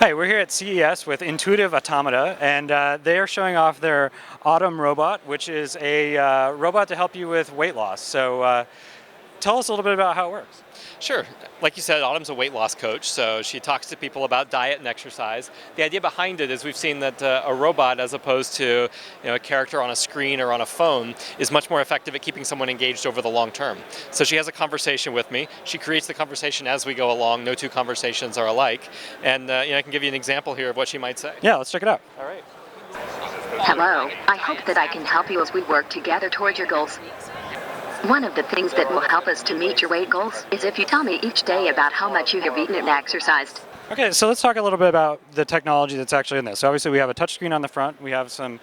Hi, we're here at CES with Intuitive Automata, and they are showing off their Autom robot, which is a robot to help you with weight loss. So tell us a little bit about how it works. Sure. Like you said, Autumn's a weight loss coach, so she talks to people about diet and exercise. The idea behind it is we've seen that a robot, as opposed to a character on a screen or on a phone, is much more effective at keeping someone engaged over the long term. So she has a conversation with me. She creates the conversation as we go along. No two conversations are alike. And I can give you an example here of what she might say. Yeah, let's check it out. All right. Hello, I hope that I can help you as we work together toward your goals. One of the things that will help us to meet your weight goals is if you tell me each day about how much you have eaten and exercised. Okay, so let's talk a little bit about the technology that's actually in this. So obviously we have a touchscreen on the front, we have some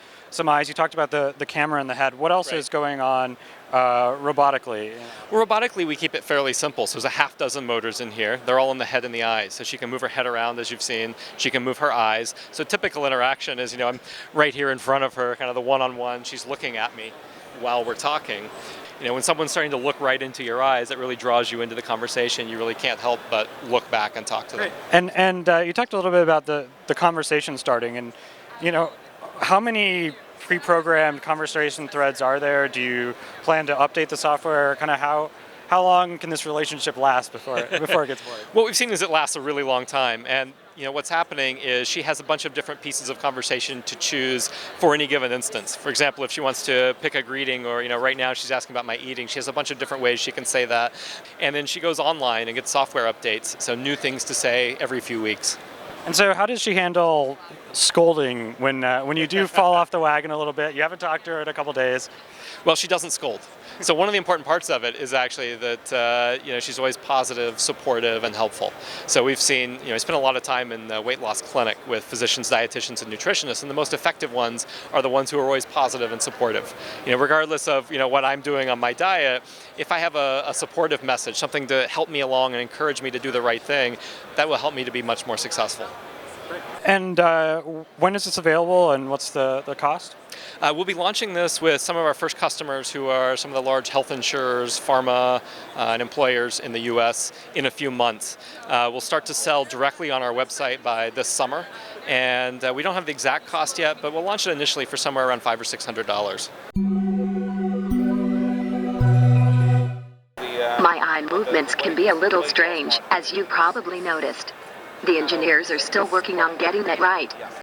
eyes. You talked about the camera in the head. What else is going on robotically? Well, robotically, we keep it fairly simple. So there's a half dozen motors in here. They're all in the head and the eyes. So she can move her head around, as you've seen. She can move her eyes. So typical interaction is, I'm right here in front of her, kind of the one-on-one. She's looking at me while we're talking. When someone's starting to look right into your eyes, it really draws you into the conversation. You really can't help but look back and talk to them. And you talked a little bit about the conversation starting, and how many pre-programmed conversation threads are there? Do you plan to update the software? Kind of how long can this relationship last before it gets boring? What we've seen is it lasts a really long time, and what's happening is she has a bunch of different pieces of conversation to choose for any given instance. For example, if she wants to pick a greeting, or right now she's asking about my eating, she has a bunch of different ways she can say that. And then she goes online and gets software updates, so new things to say every few weeks. And so how does she handle scolding when you do fall off the wagon a little bit? You haven't talked to her in a couple days. Well, she doesn't scold. So one of the important parts of it is actually that she's always positive, supportive, and helpful. So we've seen, I spent a lot of time in the weight loss clinic with physicians, dietitians, and nutritionists, and the most effective ones are the ones who are always positive and supportive. Regardless of what I'm doing on my diet, if I have a supportive message, something to help me along and encourage me to do the right thing, that will help me to be much more successful. And when is this available, and what's the cost? We'll be launching this with some of our first customers, who are some of the large health insurers, pharma, and employers in the U.S. in a few months. We'll start to sell directly on our website by this summer, and we don't have the exact cost yet, but we'll launch it initially for somewhere around $500 or $600. My eye movements can be a little strange, as you probably noticed. The engineers are still working on getting that right.